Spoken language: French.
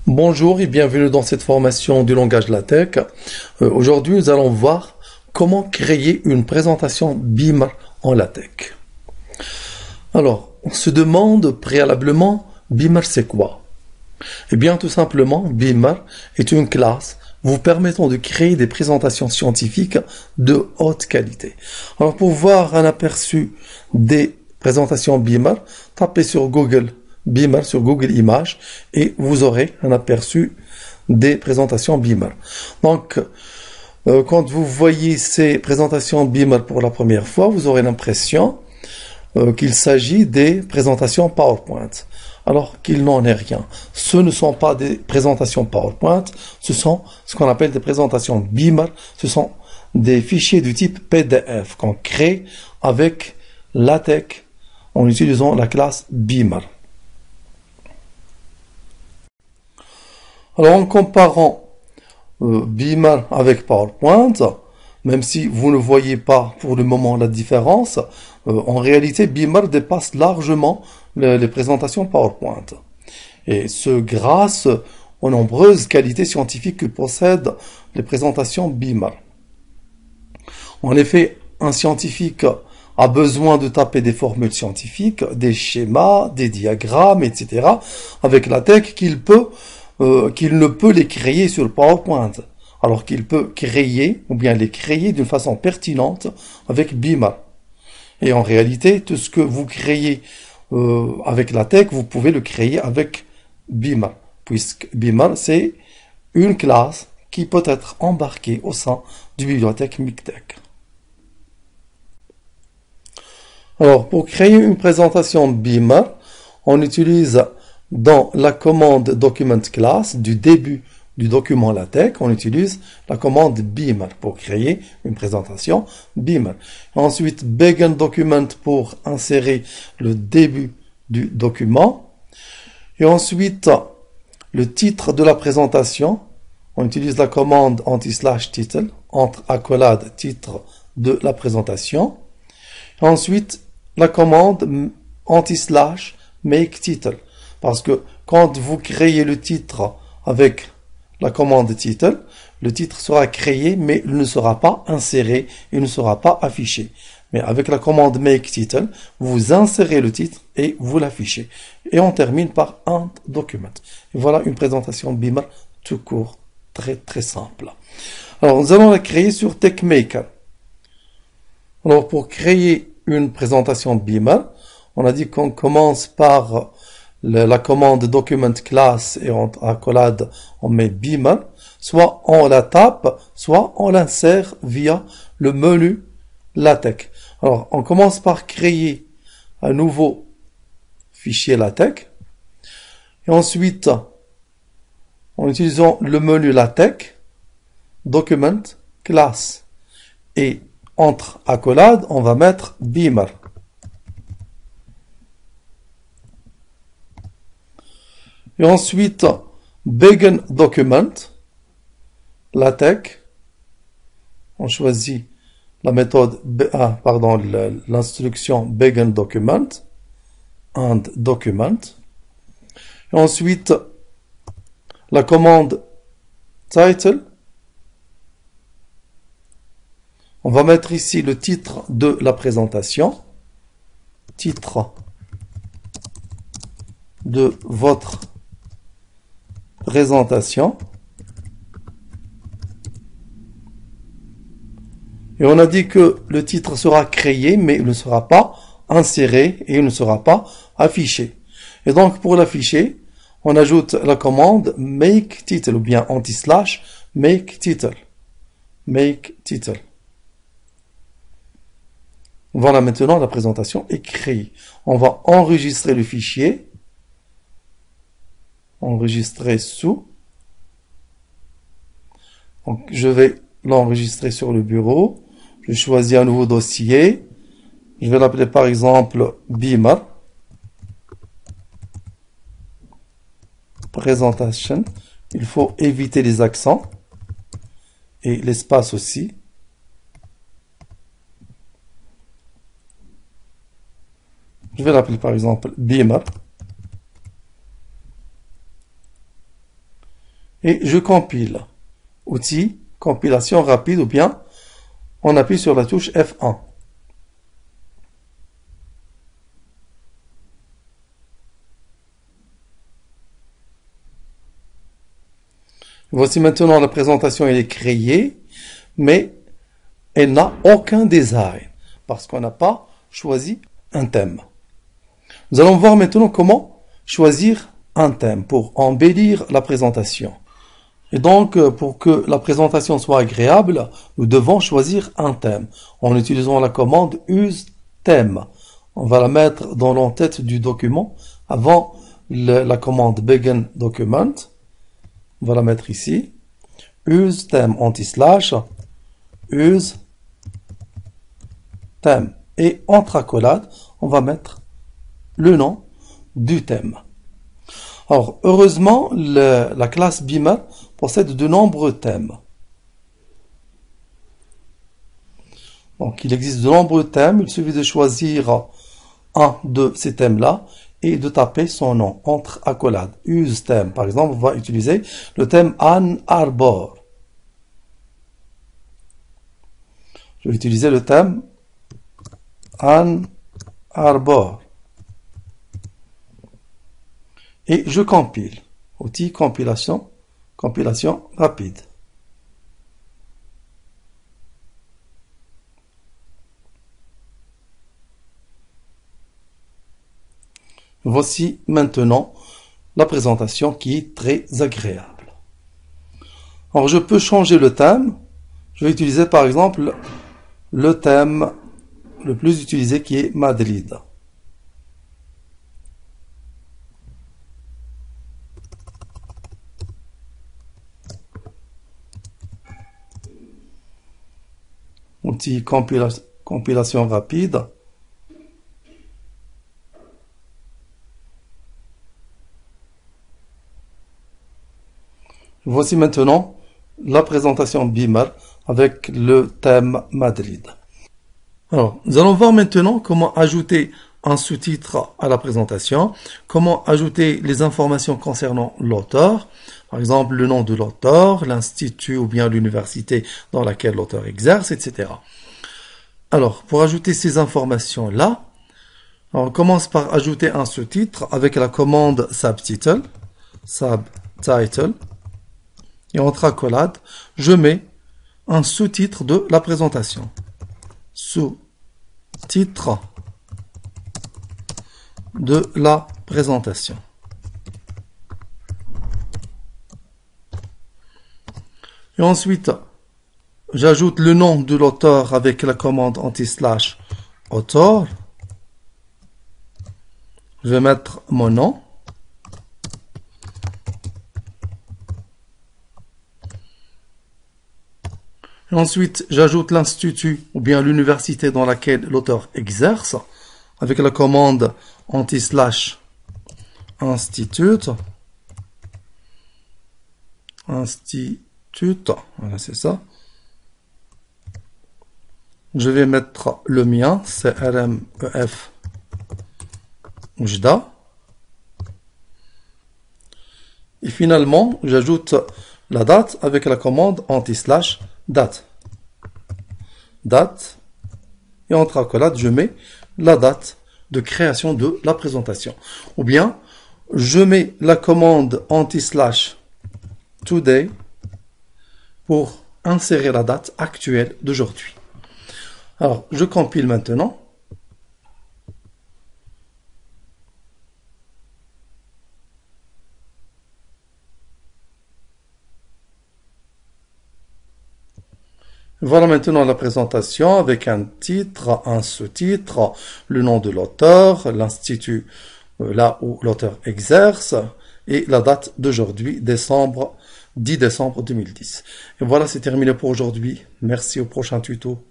Bonjour et bienvenue dans cette formation du langage LaTeX. Aujourd'hui, nous allons voir comment créer une présentation Beamer en LaTeX. Alors, on se demande préalablement, Beamer c'est quoi? Eh bien, tout simplement, Beamer est une classe vous permettant de créer des présentations scientifiques de haute qualité. Alors, pour voir un aperçu des présentations Beamer, tapez sur Google Beamer, sur Google Images, et vous aurez un aperçu des présentations Beamer. Donc, quand vous voyez ces présentations Beamer pour la première fois, vous aurez l'impression qu'il s'agit des présentations PowerPoint, alors qu'il n'en est rien. Ce ne sont pas des présentations PowerPoint, ce sont ce qu'on appelle des présentations Beamer, ce sont des fichiers du type PDF qu'on crée avec LaTeX en utilisant la classe Beamer. Alors en comparant Beamer avec PowerPoint, même si vous ne voyez pas pour le moment la différence, en réalité Beamer dépasse largement les présentations PowerPoint. Et ce grâce aux nombreuses qualités scientifiques que possèdent les présentations Beamer. En effet, un scientifique a besoin de taper des formules scientifiques, des schémas, des diagrammes, etc. avec LaTeX qu'il ne peut les créer sur PowerPoint, alors qu'il peut créer, ou bien les créer d'une façon pertinente avec Beamer. Et en réalité, tout ce que vous créez avec LaTeX, vous pouvez le créer avec Beamer, puisque Beamer, c'est une classe qui peut être embarquée au sein du bibliothèque Mictech. Alors, pour créer une présentation Beamer, on utilise dans la commande document class du début du document LaTeX, on utilise la commande Beamer pour créer une présentation Beamer. Ensuite, begin document pour insérer le début du document. Et ensuite, le titre de la présentation, on utilise la commande anti/title, entre accolade titre de la présentation. Ensuite, la commande anti/make title. Parce que quand vous créez le titre avec la commande title, le titre sera créé, mais il ne sera pas inséré, il ne sera pas affiché. Mais avec la commande make title, vous insérez le titre et vous l'affichez. Et on termine par un document. Et voilà une présentation Beamer tout court, très très simple. Alors nous allons la créer sur TeXmaker. Alors pour créer une présentation Beamer, on a dit qu'on commence par la commande document class et en accolade on met Beamer, soit on la tape, soit on l'insère via le menu LaTeX. Alors on commence par créer un nouveau fichier LaTeX et ensuite en utilisant le menu LaTeX, document class et entre accolades on va mettre Beamer. Et ensuite, begin document, LaTeX, on choisit la méthode, l'instruction begin document, and document. Et ensuite, la commande title, on va mettre ici le titre de la présentation, titre de votre présentation. Et on a dit que le titre sera créé, mais il ne sera pas inséré et il ne sera pas affiché. Et donc, pour l'afficher, on ajoute la commande make title ou bien anti/make title. Make title. Voilà, maintenant la présentation est créée. On va enregistrer le fichier. Enregistrer sous. Donc, je vais l'enregistrer sur le bureau. Je choisis un nouveau dossier. Je vais l'appeler par exemple Beamer. Présentation. Il faut éviter les accents et l'espace aussi. Je vais l'appeler par exemple Beamer. et je compile. Outil, compilation rapide ou bien on appuie sur la touche F1. Voici maintenant la présentation, elle est créée, mais elle n'a aucun design parce qu'on n'a pas choisi un thème. Nous allons voir maintenant comment choisir un thème pour embellir la présentation. Et donc, pour que la présentation soit agréable, nous devons choisir un thème en utilisant la commande Use Theme. On va la mettre dans l'entête du document avant la commande Begin Document. On va la mettre ici. Use Theme anti-slash. Use Theme. Et entre accolades, on va mettre le nom du thème. Alors, heureusement, la classe Beamer possède de nombreux thèmes. Donc, il existe de nombreux thèmes. Il suffit de choisir un de ces thèmes-là et de taper son nom entre accolades. Use thème. Par exemple, on va utiliser le thème Ann Arbor. Je vais utiliser le thème Ann Arbor. Et je compile. Outil compilation, compilation rapide. Voici maintenant la présentation qui est très agréable. Alors je peux changer le thème. Je vais utiliser par exemple le thème le plus utilisé qui est Madrid. Outil compilation rapide. Voici maintenant la présentation Beamer avec le thème Madrid. Alors, nous allons voir maintenant comment ajouter un sous-titre à la présentation, comment ajouter les informations concernant l'auteur, par exemple le nom de l'auteur, l'institut ou bien l'université dans laquelle l'auteur exerce, etc. Alors, pour ajouter ces informations-là, on commence par ajouter un sous-titre avec la commande Subtitle, et entre accolades, je mets un sous-titre de la présentation. Sous-titre de la présentation. Et ensuite, j'ajoute le nom de l'auteur avec la commande anti-slash auteur. Je vais mettre mon nom. Et ensuite, j'ajoute l'institut ou bien l'université dans laquelle l'auteur exerce avec la commande anti-slash institute. Voilà, c'est ça. Je vais mettre le mien, c'est RMEF Oujda. Et finalement, j'ajoute la date avec la commande anti-slash date. Date. Et entre accolades, je mets la date de création de la présentation. Ou bien, je mets la commande anti-slash today pour insérer la date actuelle d'aujourd'hui. Alors, je compile maintenant. Voilà maintenant la présentation avec un titre, un sous-titre, le nom de l'auteur, l'institut là où l'auteur exerce et la date d'aujourd'hui, 10 décembre 2010. Et voilà, c'est terminé pour aujourd'hui. Merci, au prochain tuto.